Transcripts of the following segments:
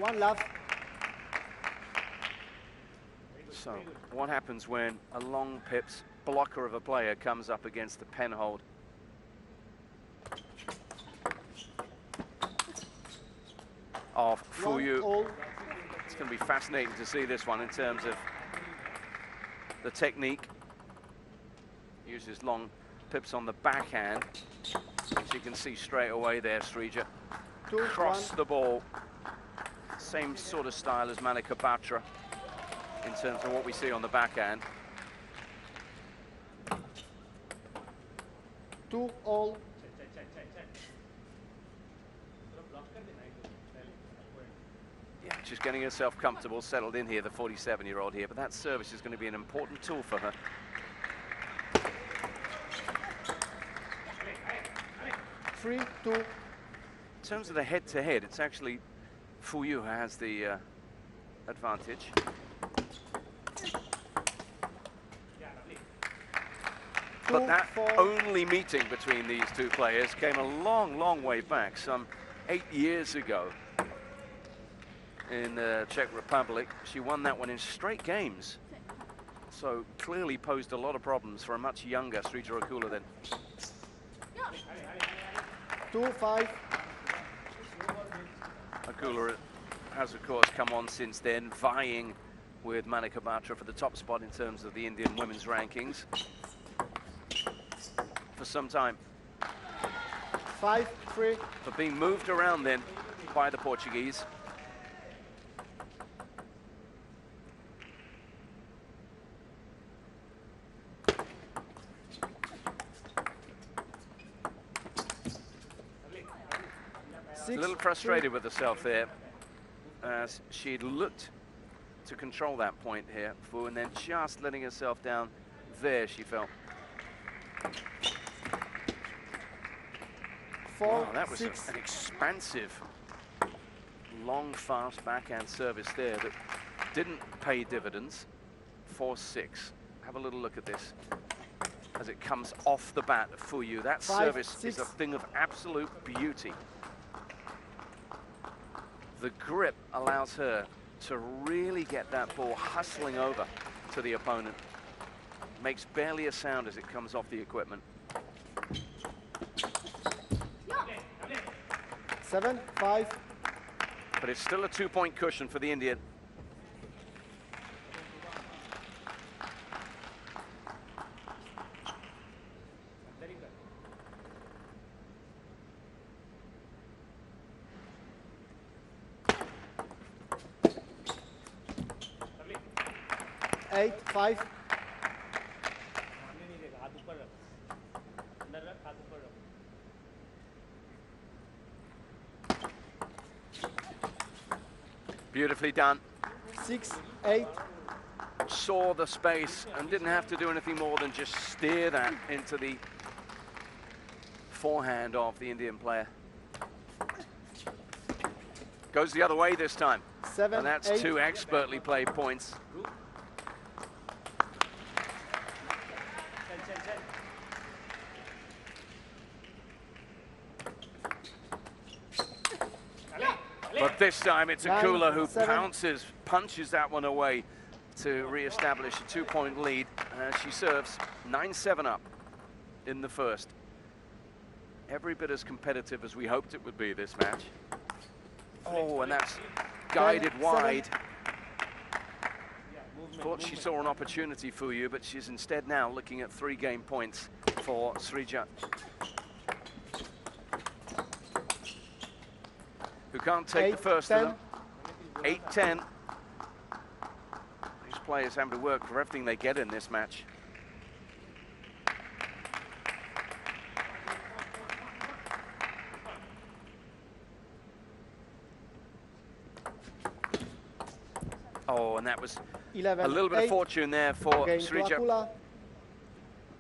One love. So, what happens when a long pips blocker of a player comes up against the pen hold? Of Fuyu. It's going to be fascinating to see this one in terms of the technique. Uses long pips on the backhand. As you can see straight away there, Sreeja. Cross the ball. Same sort of style as Manika Batra in terms of what we see on the backhand. 2-all. Yeah, just getting herself comfortable, settled in here, the 47-year-old here, but that service is going to be an important tool for her. Three, two. In terms of the head-to-head, it's actually Fuyu who has the advantage. But that only meeting between these two players came a long, long way back, some 8 years ago in the Czech Republic. She won that one in straight games. So clearly posed a lot of problems for a much younger Sreeja Akula then. 2-5. Akula has, of course, come on since then, vying with Manika Batra for the top spot in terms of the Indian women's rankings for some time. 5-3. But being moved around then by the Portuguese. A little frustrated with herself there, as she'd looked to control that point here, and then just letting herself down there, she felt. Wow, that was an expansive, long, fast backhand service there that didn't pay dividends. 4-6. Have a little look at this as it comes off the bat for you. That service is a thing of absolute beauty. The grip allows her to really get that ball hustling over to the opponent. Makes barely a sound as it comes off the equipment. 7-5. But it's still a 2-point cushion for the Indian. Eight, 5. Beautifully done. 6-8. Saw the space and didn't have to do anything more than just steer that into the forehand of the Indian player. Goes the other way this time. 7, and that's 8. 2 expertly played points. But this time it's Akula who punches that one away to re-establish a 2-point lead. She serves 9-7 up in the first. Every bit as competitive as we hoped it would be this match. Oh, and that's guided wide. Thought she saw an opportunity for you, but she's instead now looking at 3 game points for Sreeja, who can't take the first of them. 8-10. These players having to work for everything they get in this match. Oh, and that was 11, a little bit 8. of fortune there for Sreeja. Akula.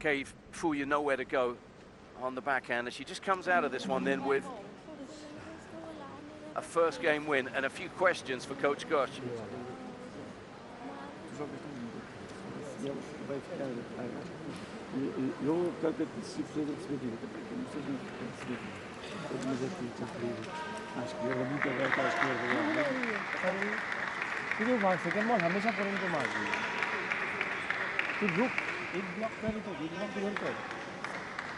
Gave Fuyu nowhere to go on the backhand, and she just comes out of this one then with a first game win and a few questions for Coach Gosh. Eu quero que se fez a perspectiva, não fez a perspectiva. Mas aqui, à esquerda, muito aberto à esquerda. किती भाग second ball हमेशा पर्यंत मारली तू रुक एक block कर तो एक ब्लॉक इधर कर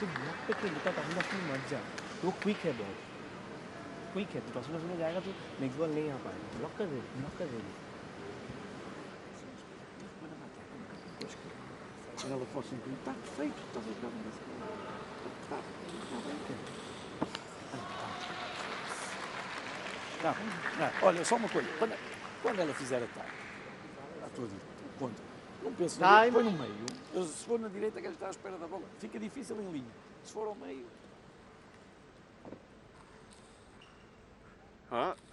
तू ब्लॉक पे खेल का टाइम अपनी मत जा वो क्विक है बहुत क्विक है तो टॉस में जाएगा तो नेक्स्ट बॉल नहीं आ पाएगा ब्लॉक कर दे Se ela fosse está perfeito, estás a jogar não, olha, só uma coisa, quando ela fizer ataque, à tua conta, não penso na direita, põe no meio, se for na direita quer estar à espera da bola, fica difícil em linha, se for ao meio...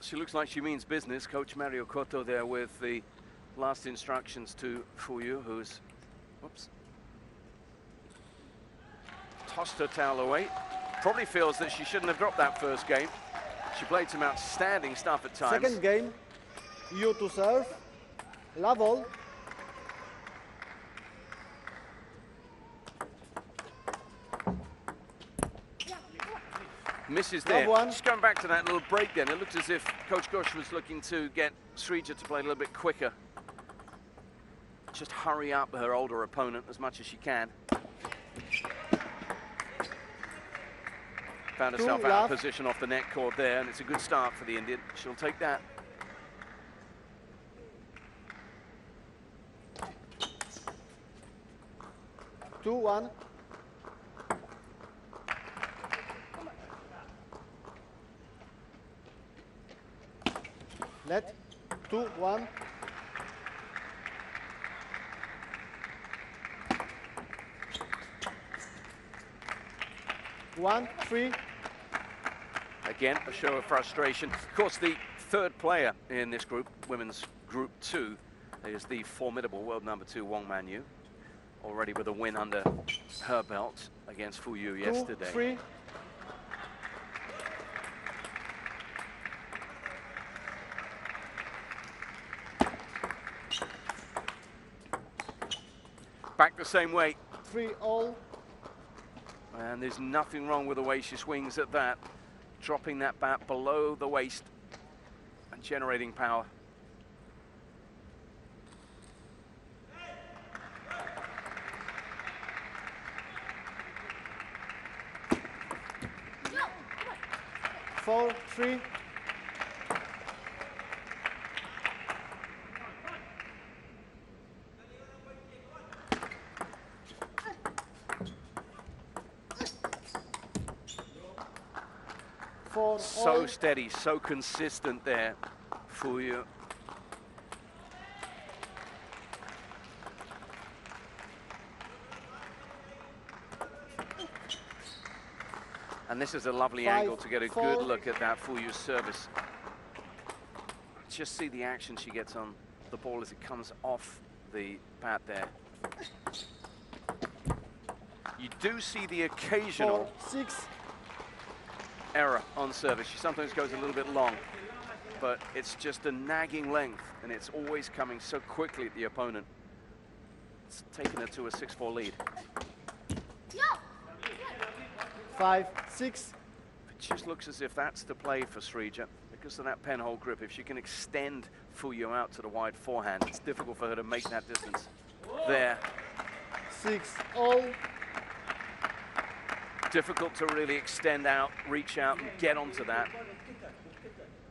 She looks like she means business. Coach Mario Cotto there with the last instructions to Fuyu, who's tossed her towel away. Probably feels that she shouldn't have dropped that first game. She played some outstanding stuff at times. Second game, you to serve, level. Misses there. Just going back to that little break then, it looked as if Coach Gosh was looking to get Sreeja to play a little bit quicker. Just hurry up her older opponent as much as she can. Found herself out of position off the net cord there, and it's a good start for the Indian. She'll take that. Two, one. Net. 2-1. One, 3. Again, a show of frustration. Of course, the third player in this group, women's group 2, is the formidable world number 2 Wong Man Yu, already with a win under her belt against Fuyu yesterday. 2, 3. Back the same way. 3-all. And there's nothing wrong with the way she swings at that. Dropping that bat below the waist and generating power. Four, 3. So steady, so consistent there for you. And this is a lovely angle to get a good look at that Fuyu service. Just see the action she gets on the ball as it comes off the bat there. You do see the occasional 4, 6. Error on service. She sometimes goes a little bit long, but it's just a nagging length, and it's always coming so quickly at the opponent. It's taken her to a 6-4 lead. 5, 6. It just looks as if that's the play for Sreeja because of that penhole grip. If she can extend Fuyu out to the wide forehand, it's difficult for her to make that distance. There. 6-all. Difficult to really extend out, reach out, and get onto that.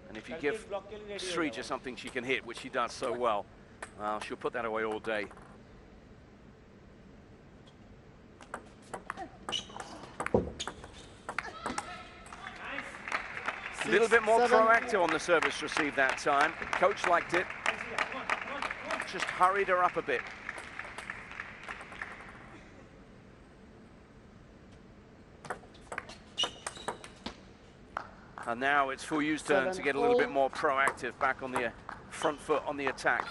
And if you give Sreeja something she can hit, which she does so well, she'll put that away all day. A little bit more proactive on the service receive that time. Coach liked it. Just hurried her up a bit. And now it's Fuyu's turn to get a little bit more proactive, back on the front foot on the attack.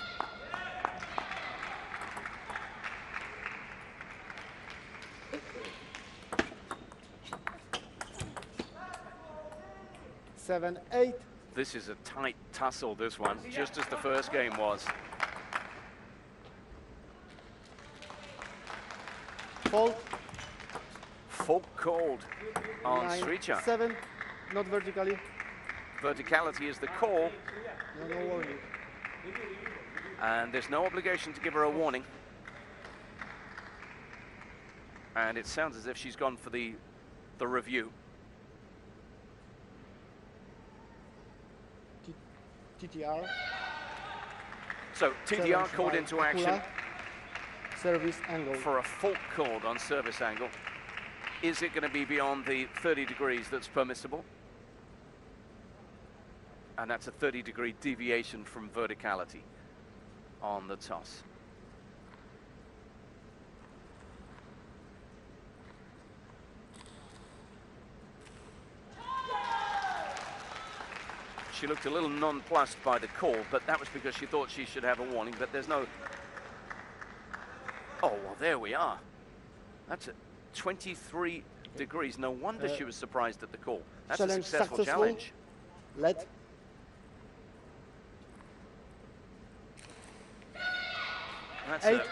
Seven, 8. This is a tight tussle, this one, just as the first game was. Fault. fault called on Sreeja. 9-7, not vertically. Verticality is the call. No warning. And there's no obligation to give her a warning. And it sounds as if she's gone for the review. TTR. So TTR called into action. Akula. Service angle. For a fault called on service angle. Is it going to be beyond the 30 degrees that's permissible? And that's a 30-degree deviation from verticality on the toss. She looked a little nonplussed by the call, but that was because she thought she should have a warning, but there's no... Oh, well, there we are. That's at 23 degrees. No wonder she was surprised at the call. That's a successful challenge. Let. That's 8, a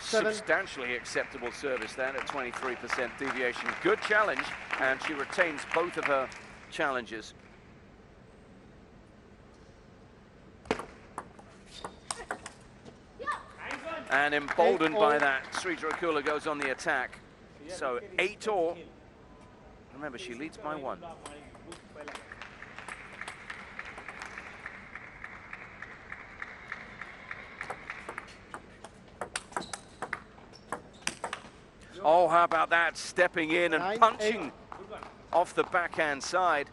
7. substantially acceptable service then at 23% deviation. Good challenge, and she retains both of her challenges. And emboldened by that, Sreeja Akula goes on the attack. So 8-all. Remember, she leads by 1. Oh, how about that? Stepping in and 9, punching 8. off the backhand side.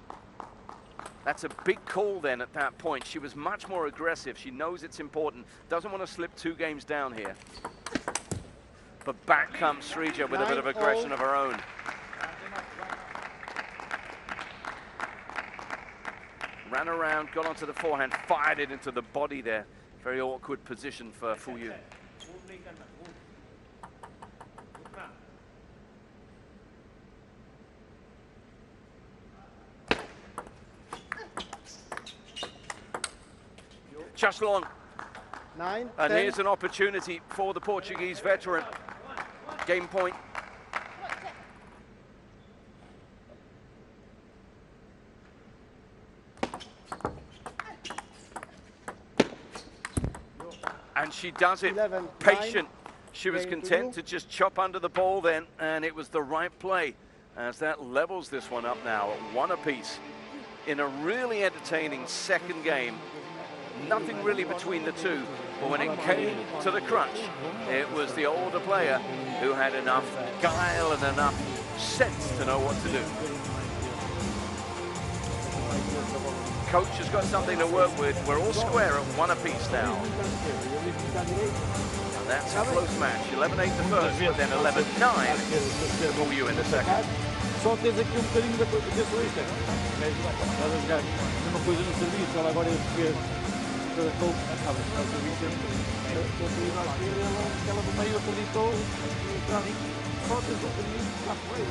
That's a big call then at that point. She was much more aggressive. She knows it's important. Doesn't want to slip 2 games down here. But back comes Sreeja with a bit of aggression of her own. Ran around, got onto the forehand, fired it into the body there. Very awkward position for Fu Yu. Just long. 9, And 10. here's an opportunity for the Portuguese veteran. Game point. And she does it. 11, Patient. 9. She was Game content two. to just chop under the ball then, and it was the right play, as that levels this one up now at 1 apiece in a really entertaining second game. Nothing really between the two, but when it came to the crunch, it was the older player who had enough guile and enough sense to know what to do. Coach has got something to work with. We're all square at 1 apiece now. And that's a close match. 11-8 the first, but then 11-9 for you in the second. Só tens aqui bocadinho da solução. Estás a jogar a mesma coisa no serviço, ela agora fez acaba o serviço, ela do meio acreditou, só tens bocadinho lá fora.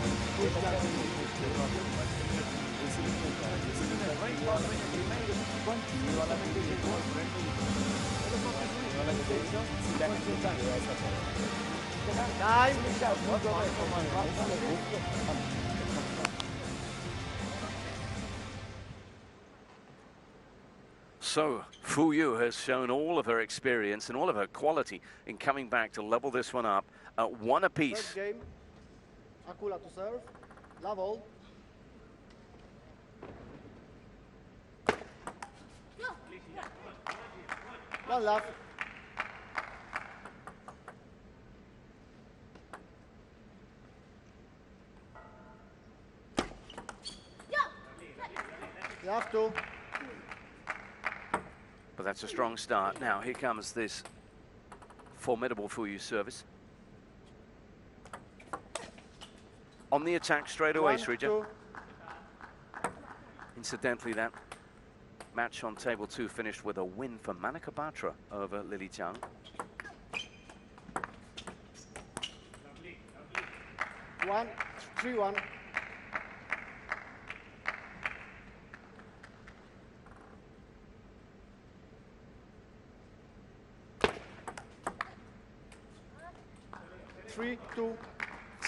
So, Fu Yu has shown all of her experience and all of her quality in coming back to level this one up at 1 apiece. First game. Akula to serve. Level. One love. You have to. But that's a strong start. Now, here comes this formidable Fu Yu service. On the attack straight away, 1, Sreeja. 2. Incidentally, that match on table 2 finished with a win for Manika Batra over Lily Jiang. One, 3-1.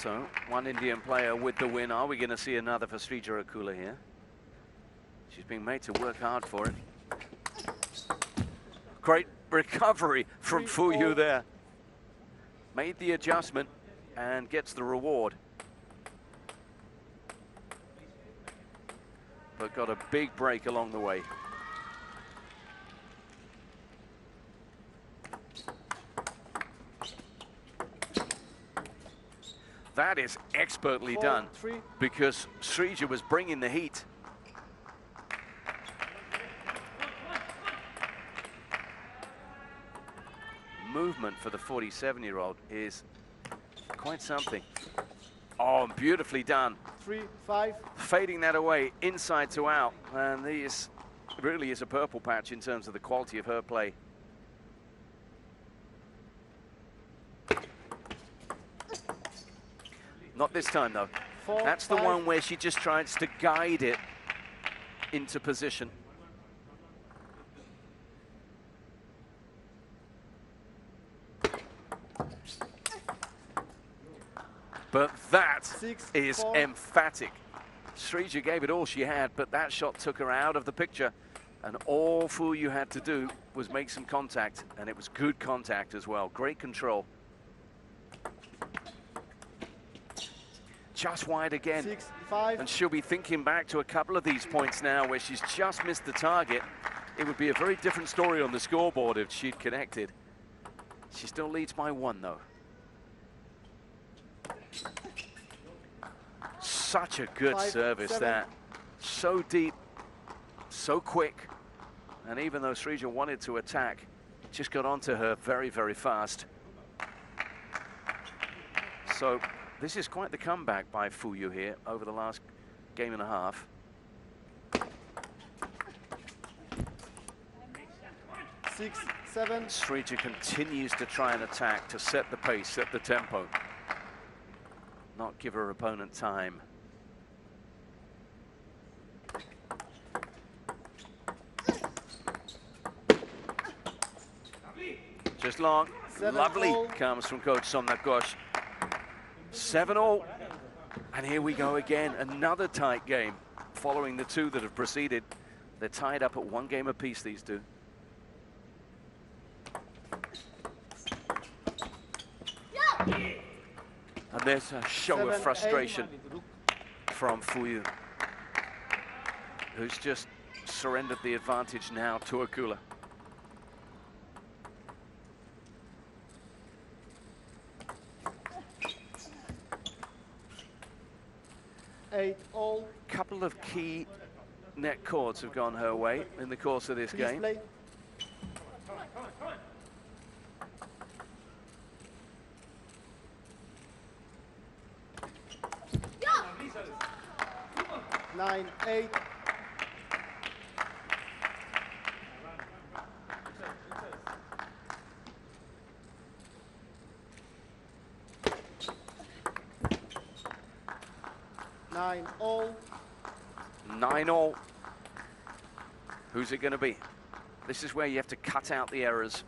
So, one Indian player with the win. Are we going to see another for Sreeja Akula here? She's being made to work hard for it. Great recovery from Fuyu there. Made the adjustment and gets the reward. But got a big break along the way. That is expertly done because Sreeja was bringing the heat. Movement for the 47-year-old is quite something. Oh, beautifully done. 3-5. Fading that away, inside to out. And this really is a purple patch in terms of the quality of her play. Not this time, though. That's the one where she just tries to guide it into position. But that is emphatic. Sreeja gave it all she had, but that shot took her out of the picture. And all Fuyu had to do was make some contact, and it was good contact as well. Great control. Just wide again. 6-5. And she'll be thinking back to a couple of these points now where she's just missed the target. It would be a very different story on the scoreboard if she'd connected. She still leads by 1, though. Such a good service that. So deep, so quick. And even though Sreeja wanted to attack, just got onto her very, very fast. So this is quite the comeback by Fuyu here over the last game and a half. Six, 7. Sreeja continues to try and attack to set the pace, set the tempo. Not give her opponent time. Just long. 7 Lovely all. comes from Coach Somnath Ghosh. 7-all. And here we go again. Another tight game following the 2 that have preceded. They're tied up at 1 game apiece, these 2. And there's a show of frustration from Fuyu, who's just surrendered the advantage now to Akula. All. Couple of key net chords have gone her way in the course of this game. Play. Yeah. 9-8. All. 9-all. Who's it going to be? This is where you have to cut out the errors.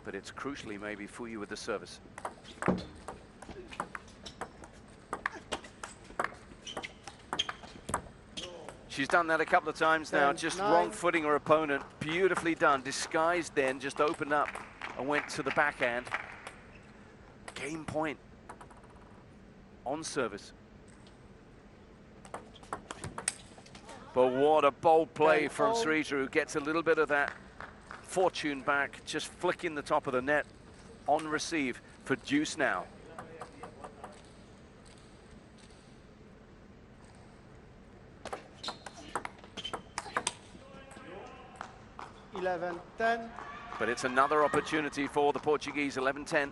But it's crucially maybe Fuyu with the service. She's done that a couple of times now, just wrong footing her opponent. Beautifully done. Disguised then, just opened up and went to the backhand. Game point on service. But what a bold play from Sreeja, who gets a little bit of that fortune back, just flicking the top of the net on receive for deuce now. $11-10. But it's another opportunity for the Portuguese. 11-10.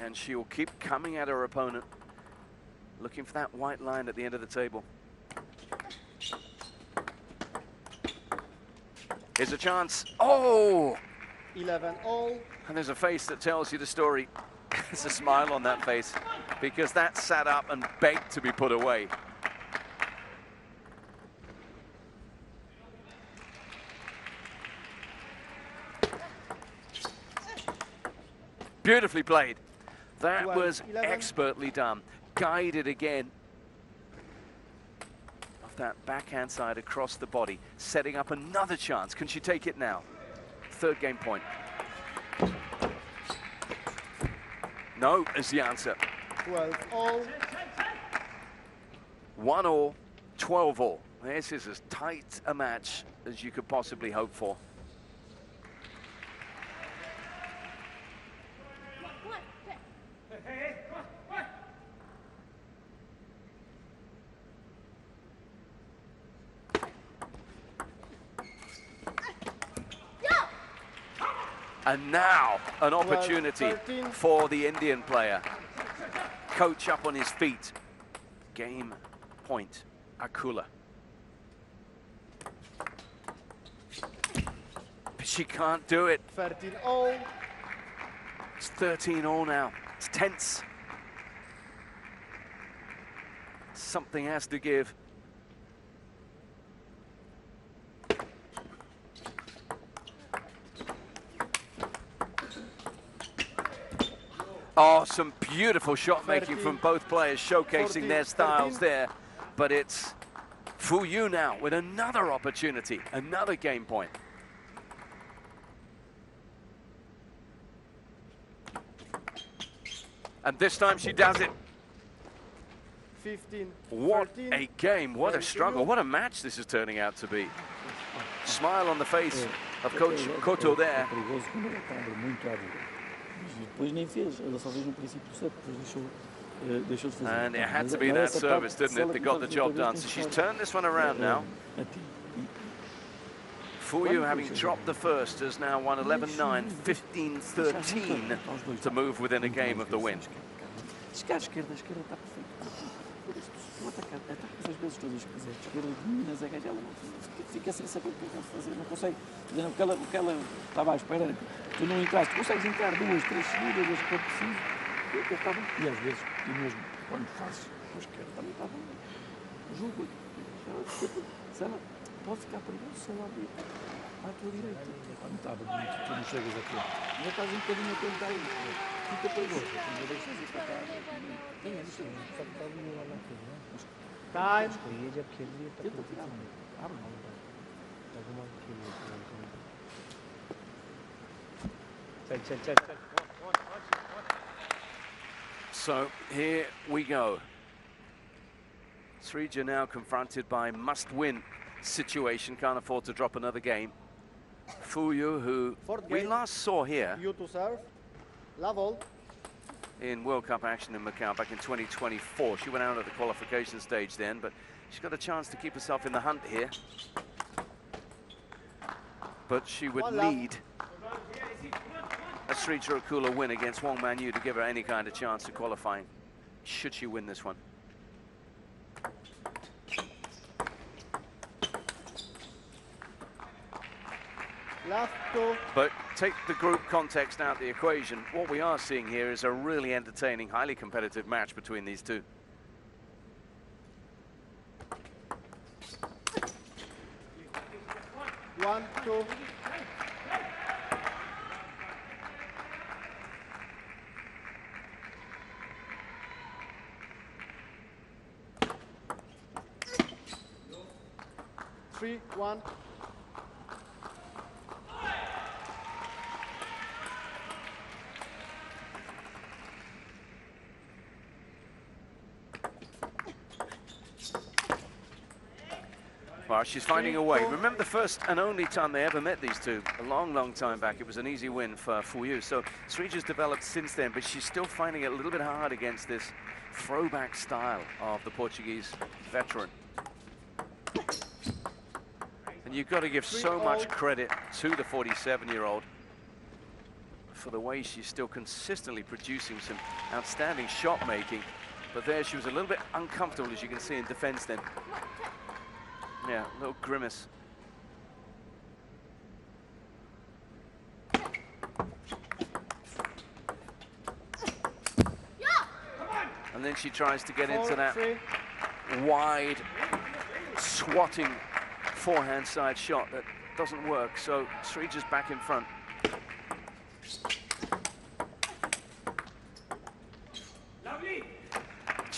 And she will keep coming at her opponent, looking for that white line at the end of the table. Here's a chance. Oh! 11-all. And there's a face that tells you the story. There's a smile on that face, because that sat up and begged to be put away. Beautifully played. That 12, was 11. expertly done. Guided again. Of that backhand side across the body, setting up another chance. Can she take it now? Third game point. No is the answer. 12-all. 1-all, 12-all. This is as tight a match as you could possibly hope for. And now an opportunity for the Indian player. Coach up on his feet. Game point, Akula. But she can't do it. 13-all. It's 13-all now. It's tense. Something has to give. Oh, some beautiful shot making from both players, showcasing their styles there. But it's Fu Yu now with another opportunity, another game point. And this time she does it. 15, What 13. a game, what a struggle, what a match this is turning out to be. Smile on the face of Coach Koto there. Depois nem fez, ela só fez no princípio do set, depois deixou de fazer. And it had to be that service, didn't it, that got the job done. So she's turned this one around now. Fu Yu, having dropped the first, has now won 11-9, 15-13 to move within a game of the win. Chegar à esquerda, a esquerda está perfeita. O atacante ataca as vezes todas que quiser. Esquerda dominas a gaja, ela fica sem saber o que é que ela fazer, não consegue. O que ela estava à espera, tu não entraste, consegues entrar 2, 3 seguidas, as que é preciso. E às vezes, e mesmo quando fazes com a esquerda, também está bom. O jogo, se ela pode ficar perigoso se ela abrir à tua direita. Não está bonito, tu não chegas a tempo. Ainda estás um bocadinho a tentar aí. Fica perigoso. Não deixas ir para cá. Tem isso. Só que está ali lá na frente, não é? Time. ये जब खेल रही है तब Tenta tirar. चल चल चल So here we go. Sreeja now confronted by must-win situation, can't afford to drop another game. Fu Yu, who we last saw here You to serve. Level. in World Cup action in Macao back in 2024. She went out at the qualification stage then, but she's got a chance to keep herself in the hunt here. But she would need a Sreeja Akula win against Wong Man Yu to give her any kind of chance of qualifying, should she win this one. Last two. But take the group context out of the equation. What we are seeing here is a really entertaining, highly competitive match between these two. One, two. Three, one. Well, she's finding a way. Remember the first and only time they ever met, these two, a long, long time back. It was an easy win for Fu Yu. So Sreeja's developed since then, but she's still finding it a little bit hard against this throwback style of the Portuguese veteran. And you've got to give so much credit to the 47-year-old for the way she's still consistently producing some outstanding shot making. But there she was a little bit uncomfortable, as you can see in defense then. Yeah, a little grimace. And then she tries to get into that wide, swatting forehand side shot that doesn't work. So Sreeja's back in front.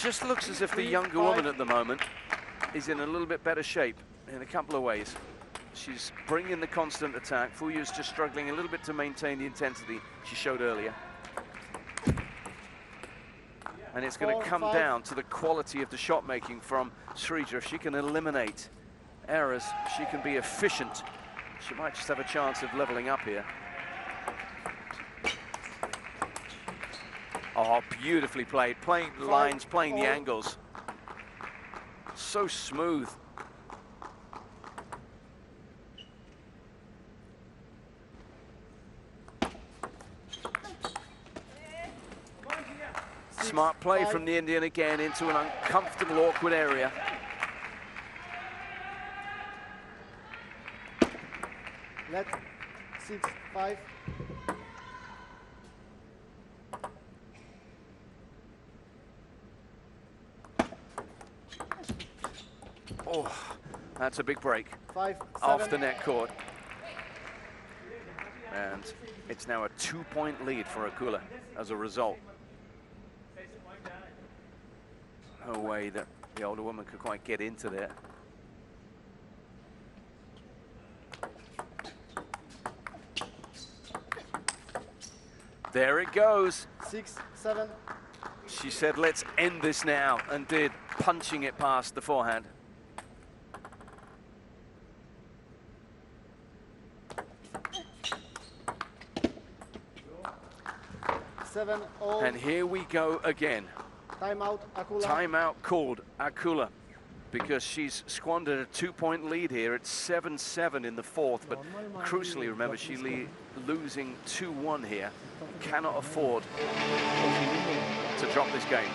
just looks as if the younger woman at the moment is in a little bit better shape in a couple of ways. She's bringing the constant attack. Fu Yu's just struggling a little bit to maintain the intensity she showed earlier. And it's going to come down to the quality of the shot making from Sreeja. If she can eliminate errors, she can be efficient. She might just have a chance of leveling up here. Oh, beautifully played. Playing the lines, playing the angles. So smooth. Smart play from the Indian again into an uncomfortable, awkward area. Let 6-5. Oh, that's a big break. 5-7. Off the net court. And it's now a 2-point lead for Akula as a result. No way that the older woman could quite get into there. There it goes. 6-7. She said, let's end this now, and did, punching it past the forehand. And here we go again. Timeout, Akula. Timeout called, Akula, because she's squandered a 2-point lead here. It's 7-7 in the fourth, but crucially, remember, she's losing 2-1 here. Cannot afford to drop this game.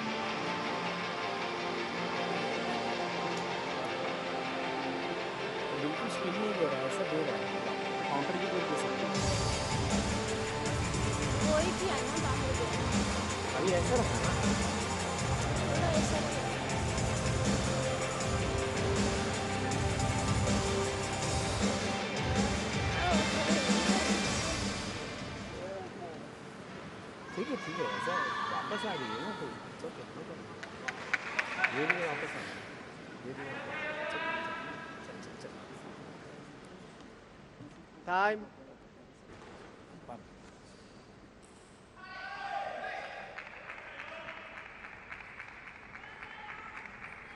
ठीक है ऐसा वापस आ गई है ना तो okay no problem ये भी वापस आ गई ये भी चल Time.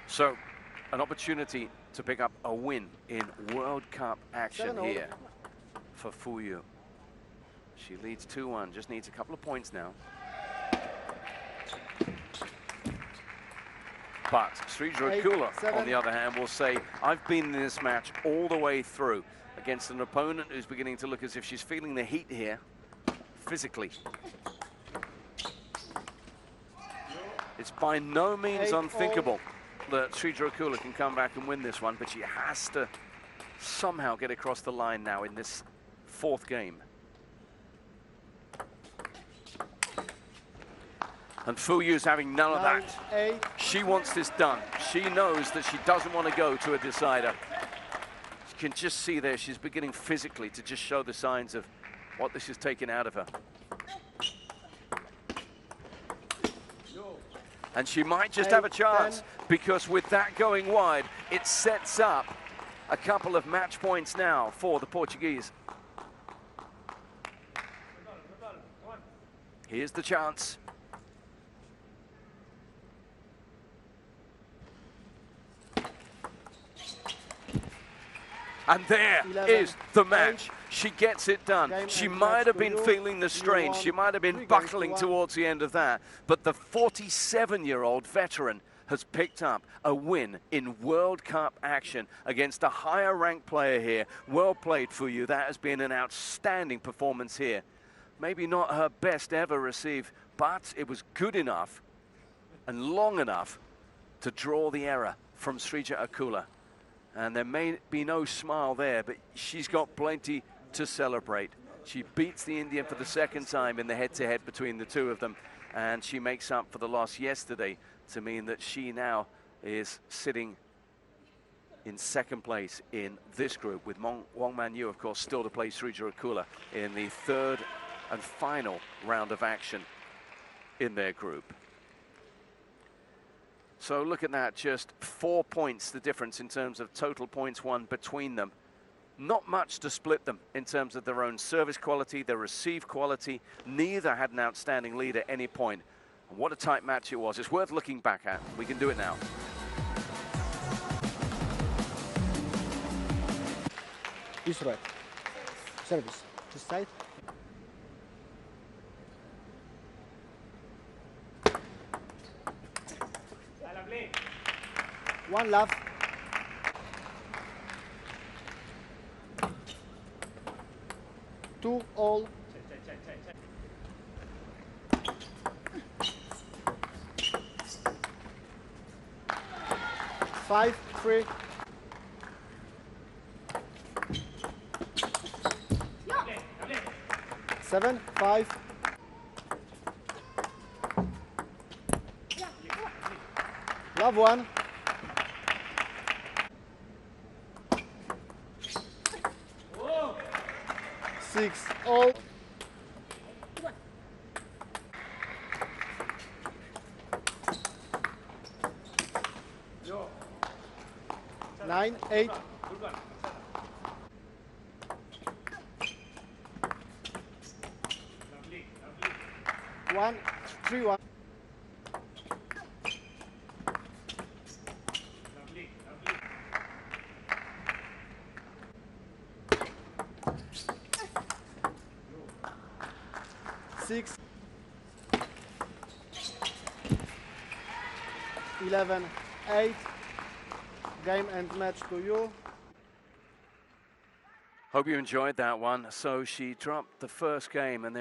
So, an opportunity to pick up a win in World Cup action here for Fu Yu. She leads 2-1, just needs a couple of points now. But Sreeja Akula, on the other hand, will say, I've been in this match all the way through against an opponent who's beginning to look as if she's feeling the heat here, physically. It's by no means unthinkable that Sreeja Akula can come back and win this one, but she has to somehow get across the line now in this fourth game. And Fu Yu's having none of that. She wants this done. She knows that she doesn't want to go to a decider. You can just see there she's beginning physically to just show the signs of what this is taking out of her. And she might just have a chance, because with that going wide, it sets up a couple of match points now for the Portuguese. Here's the chance. And there is the match. She gets it done. She might have been feeling the strain. She might have been buckling towards the end of that. But the 47-year-old veteran has picked up a win in World Cup action against a higher-ranked player here. Well played for you. That has been an outstanding performance here. Maybe not her best ever received, but it was good enough and long enough to draw the error from Sreeja Akula. And there may be no smile there, but she's got plenty to celebrate. She beats the Indian for the second time in the head-to-head between the two of them, and she makes up for the loss yesterday to mean that she now is sitting in second place in this group, with Wong Man Yu, of course, still to play Sreeja Akula in the third and final round of action in their group. So look at that, just 4 points the difference in terms of total points won between them. Not much to split them in terms of their own service quality, their receive quality. Neither had an outstanding lead at any point. And what a tight match it was. It's worth looking back at. We can do it now. This right. Service. This side. One love. Two all. Five, three. Seven, five. Love one. Six, all. Nine, eight. One, three, one. Six. 11, 8. Game and match to you. Hope you enjoyed that one. So she dropped the first game and then